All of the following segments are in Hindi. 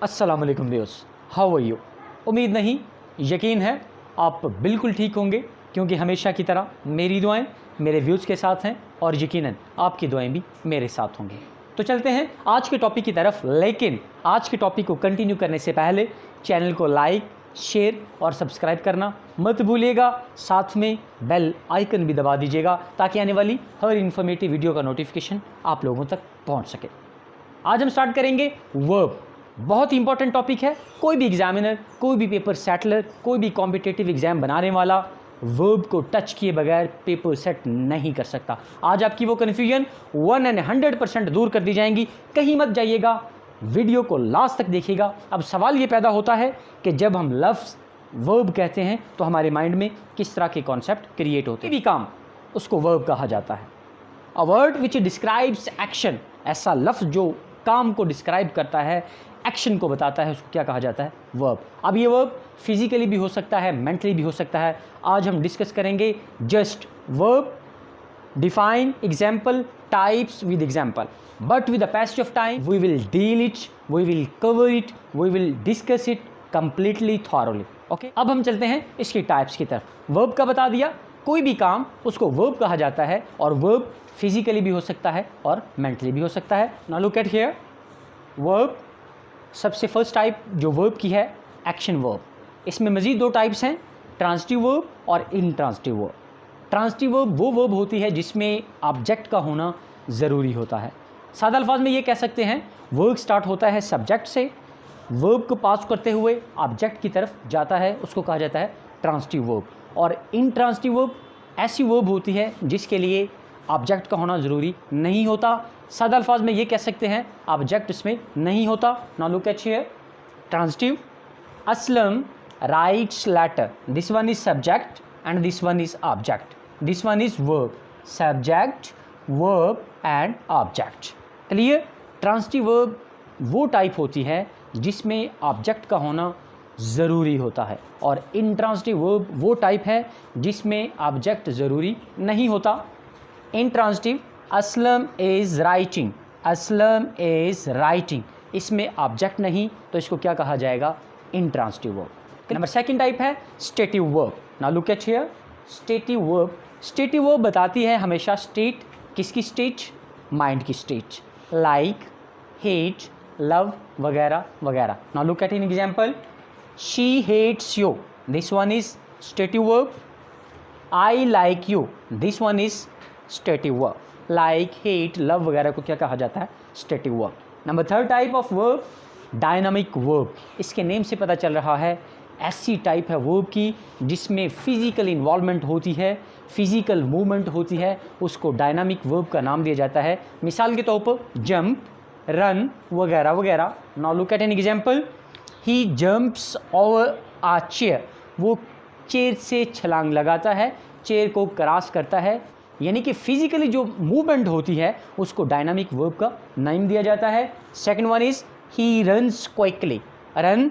अस्सलाम वालेकुम व्यूअर्स, हाउ आर यू। उम्मीद नहीं, यकीन है आप बिल्कुल ठीक होंगे, क्योंकि हमेशा की तरह मेरी दुआएं मेरे व्यूज़ के साथ हैं और यकीनन आपकी दुआएं भी मेरे साथ होंगी। तो चलते हैं आज के टॉपिक की तरफ, लेकिन आज के टॉपिक को कंटिन्यू करने से पहले चैनल को लाइक, शेयर और सब्सक्राइब करना मत भूलिएगा। साथ में बेल आइकन भी दबा दीजिएगा ताकि आने वाली हर इन्फॉर्मेटिव वीडियो का नोटिफिकेशन आप लोगों तक पहुंच सके। आज हम स्टार्ट करेंगे वर्ब। बहुत ही इंपॉर्टेंट टॉपिक है। कोई भी एग्जामिनर, कोई भी पेपर सेटलर, कोई भी कॉम्पिटिटिव एग्जाम बनाने वाला वर्ब को टच किए बगैर पेपर सेट नहीं कर सकता। आज आपकी वो कन्फ्यूजन 100% दूर कर दी जाएंगी। कहीं मत जाइएगा, वीडियो को लास्ट तक देखिएगा। अब सवाल ये पैदा होता है कि जब हम लफ्ज़ वर्ब कहते हैं तो हमारे माइंड में किस तरह के कॉन्सेप्ट क्रिएट होते हैं। भी काम उसको वर्ब कहा जाता है। A word which describes action, ऐसा लफ्ज़ जो काम को डिस्क्राइब करता है, एक्शन को बताता है, उसको क्या कहा जाता है? वर्ब। अब ये वर्ब फिजिकली भी हो सकता है, मेंटली भी हो सकता है। आज हम डिस्कस करेंगे just verb, define, example, types with example. But with the passage of time we will deal it, we will cover it, we will discuss it completely thoroughly. Okay, अब हम चलते हैं इसकी टाइप्स की तरफ। वर्ब का बता दिया, कोई भी काम उसको वर्ब कहा जाता है, और वर्ब फिजिकली भी हो सकता है और मेंटली भी हो सकता है। Now look at here, verb. सबसे फर्स्ट टाइप जो वर्ब की है, एक्शन वर्ब। इसमें मज़ीद दो टाइप्स हैं, ट्रांजिटिव वर्ब और इनट्रांजिटिव वर्ब। ट्रांजिटिव वर्ब वो वर्ब होती है जिसमें ऑब्जेक्ट का होना ज़रूरी होता है। सादा अल्फाज में ये कह सकते हैं, वर्ब स्टार्ट होता है सब्जेक्ट से, वर्ब को पास करते हुए ऑब्जेक्ट की तरफ जाता है, उसको कहा जाता है ट्रांजिटिव वर्ब। और इनट्रांजिटिव वर्ब ऐसी वर्ब होती है जिसके लिए ऑब्जेक्ट का होना ज़रूरी नहीं होता। सादा अल्फाज में ये कह सकते हैं, ऑब्जेक्ट इसमें नहीं होता। Now look at here, transitive. Aslam writes letter, this one is subject and this one is object, this one is verb. Subject, verb and object. Clear. Transitive verb वो टाइप होती है जिसमें ऑब्जेक्ट का होना ज़रूरी होता है, और इनट्रांजिटिव वर्ब वो टाइप है जिसमें ऑब्जेक्ट ज़रूरी नहीं होता। Intransitive, Aslam is writing, Aslam is writing, इसमें ऑब्जेक्ट नहीं, तो इसको क्या कहा जाएगा? Intransitive verb. Number second type है stative verb. Now look at here, stative verb. Stative verb बताती है हमेशा स्टेट, किसकी स्टेट? माइंड की स्टेट, लाइक, हेट, लव वगैरह वगैरह। Now look at an example, she hates you, this one is stative verb. I like you, this one is stative verb. Like, hate, love वगैरह को क्या कहा जाता है? Stative verb. Number third type of verb, dynamic verb. इसके नेम से पता चल रहा है, ऐसी टाइप है वर्ब की जिसमें फिजिकल इन्वॉल्वमेंट होती है, फिजिकल मूवमेंट होती है, उसको डायनामिक वर्ब का नाम दिया जाता है। मिसाल के तौर पर जंप, रन वगैरह वगैरह। Now look at an example, he jumps over a chair, वो चेयर से छलांग लगाता है, चेयर को क्रॉस करता है। यानी कि फिजिकली जो मूवमेंट होती है उसको डायनामिक वर्ब का नाम दिया जाता है। Second one is he runs quickly, run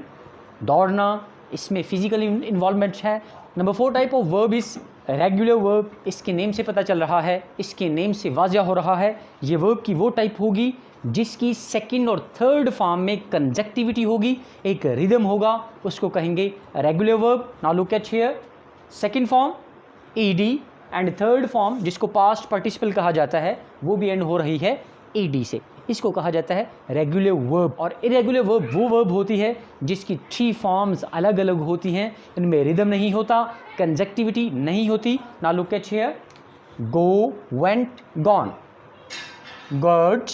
दौड़ना, इसमें फिजिकल इन्वॉल्वमेंट है। Number four type of verb is regular verb. इसके नेम से पता चल रहा है, इसके नेम से वाज़िया हो रहा है, ये वर्ब की वो टाइप होगी जिसकी सेकंड और थर्ड फॉर्म में कंजक्टिविटी होगी, एक रिदम होगा, उसको कहेंगे regular verb. Now look at here, second form ED and third form जिसको पास्ट पार्टिसिपल कहा जाता है वो भी एंड हो रही है ईडी से, इसको कहा जाता है रेगुलर वर्ब। और इरेगुलर वर्ब वो वर्ब होती है जिसकी थ्री फॉर्म्स अलग अलग होती हैं, इनमें रिदम नहीं होता, कंजक्टिविटी नहीं होती। Now look at here, go, went, gone, good,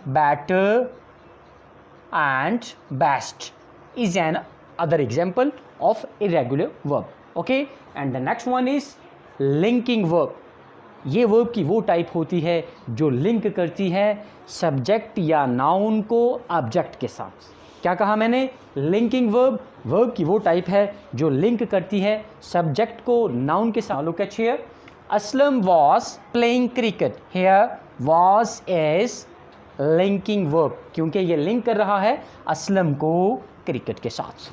better and best is an other example of irregular verb. Okay, and the next one is linking verb. ये वर्ब की वो टाइप होती है जो लिंक करती है सब्जेक्ट या नाउन को ऑब्जेक्ट के साथ। क्या कहा मैंने? लिंकिंग वर्ब, वर्ब की वो टाइप है जो लिंक करती है सब्जेक्ट को नाउन के साथ। Look at here, Aslam was playing cricket, here was is linking verb, क्योंकि ये लिंक कर रहा है असलम को क्रिकेट के साथ।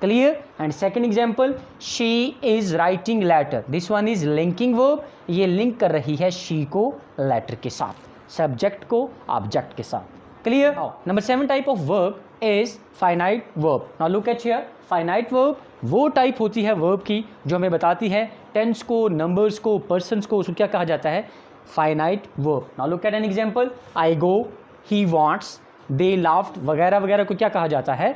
Clear. And second example, she is writing letter, this one is linking verb, ये लिंक कर रही है शी को लेटर के साथ, सब्जेक्ट को ऑब्जेक्ट के साथ। Clear. Number 7 type of verb is finite verb. Now look at here, finite verb वो टाइप होती है वर्ब की जो हमें बताती है टेंस को, नंबर्स को, पर्सन्स को, उसको क्या कहा जाता है, finite verb. Now look at an example, I go, he wants, they laughed वगैरह वगैरह को क्या कहा जाता है,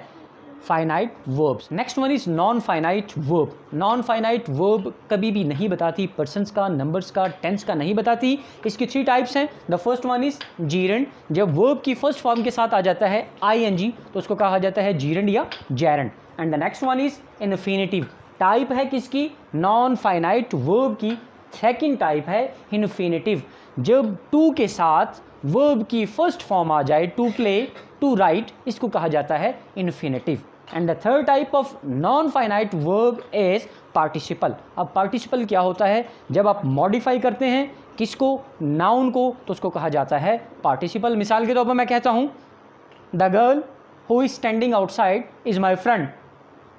finite verbs. Next one is non finite verb. Non finite verb कभी भी नहीं बताती पर्सन्स का, नंबर्स का, टेंस का नहीं बताती। इसकी 3 टाइप्स हैं। The first one is जीरेंड। जब वर्ब की फर्स्ट फॉर्म के साथ आ जाता है ing तो उसको कहा जाता है जीरेंड या जैरेंड। And the next one is infinitive. Type है किसकी, नॉन फाइनाइट वर्ब की सेकेंड टाइप है इन्फिनेटिव। जब टू के साथ वर्ब की फर्स्ट फॉर्म आ जाए, टू प्ले, टू राइट, इसको कहा जाता है infinitive. And the third type of non finite verb is participle. अब पार्टिसिपल क्या होता है, जब आप मॉडिफाई करते हैं किसको, नाउन को, तो उसको कहा जाता है पार्टिसिपल। मिसाल के तौर पर मैं कहता हूँ the girl who is standing outside is my friend.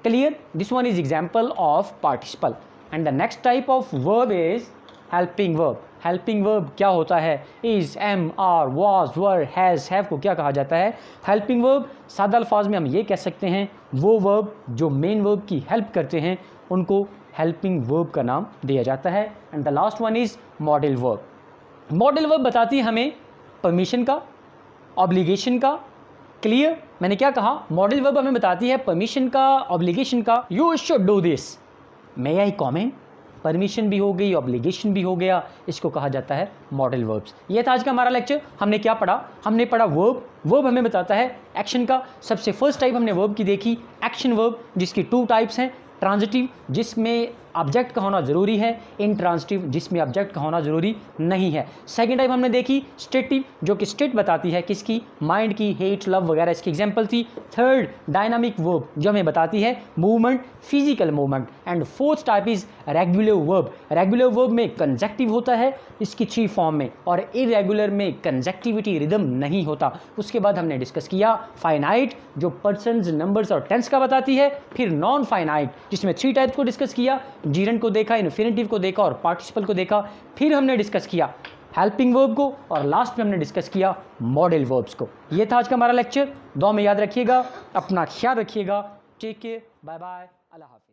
Clear, this one is example of participle. And the next type of verb is helping verb. Helping verb क्या होता है, is, am, are, was, were, has, have को क्या कहा जाता है, हेल्पिंग वर्ब। सादा अल्फाज में हम ये कह सकते हैं वो वर्ब जो मेन वर्ब की हेल्प करते हैं उनको हेल्पिंग वर्ब का नाम दिया जाता है। And the last one is modal verb. Modal verb बताती है हमें परमिशन का, ऑब्लिगेशन का। क्लियर, मैंने क्या कहा, मॉडल वर्ब हमें बताती है परमिशन का, ऑब्लिगेशन का। You should do this, may I comment, permission भी हो गई, ऑब्लिगेशन भी हो गया, इसको कहा जाता है मॉडल वर्ब्स। ये था आज का हमारा लेक्चर। हमने क्या पढ़ा, हमने पढ़ा वर्ब। वर्ब हमें बताता है एक्शन का। सबसे फर्स्ट टाइप हमने वर्ब की देखी एक्शन वर्ब, जिसकी 2 टाइप्स हैं, ट्रांजिटिव जिसमें ऑब्जेक्ट का होना ज़रूरी है, इंट्रांजिटिव जिसमें ऑब्जेक्ट का होना ज़रूरी नहीं है। सेकंड टाइप हमने देखी स्टेटिव, जो कि स्टेट बताती है किसकी, माइंड की, हेट, लव वगैरह इसकी एग्जांपल थी। थर्ड डायनामिक वर्ब जो हमें बताती है movement, physical movement. And fourth type is regular verb. Regular verb में कंजेक्टिव होता है इसकी 3 फॉर्म में, और इरेगुलर में कंजेक्टिविटी रिदम नहीं होता। उसके बाद हमने डिस्कस किया फाइनाइट जो पर्सन्स, नंबर्स और टेंस का बताती है, फिर नॉन फाइनाइट जिसमें 3 टाइप्स को डिस्कस किया, जीरेंड को देखा, इन्फिनेटिव को देखा और पार्टिसिपल को देखा। फिर हमने डिस्कस किया हेल्पिंग वर्ब को, और लास्ट में हमने डिस्कस किया मॉडल वर्ब्स को। ये था आज का हमारा लेक्चर। दुआ में याद रखिएगा, अपना ख्याल रखिएगा। टेक केयर, बाय बाय, अल्लाह हाफिज़।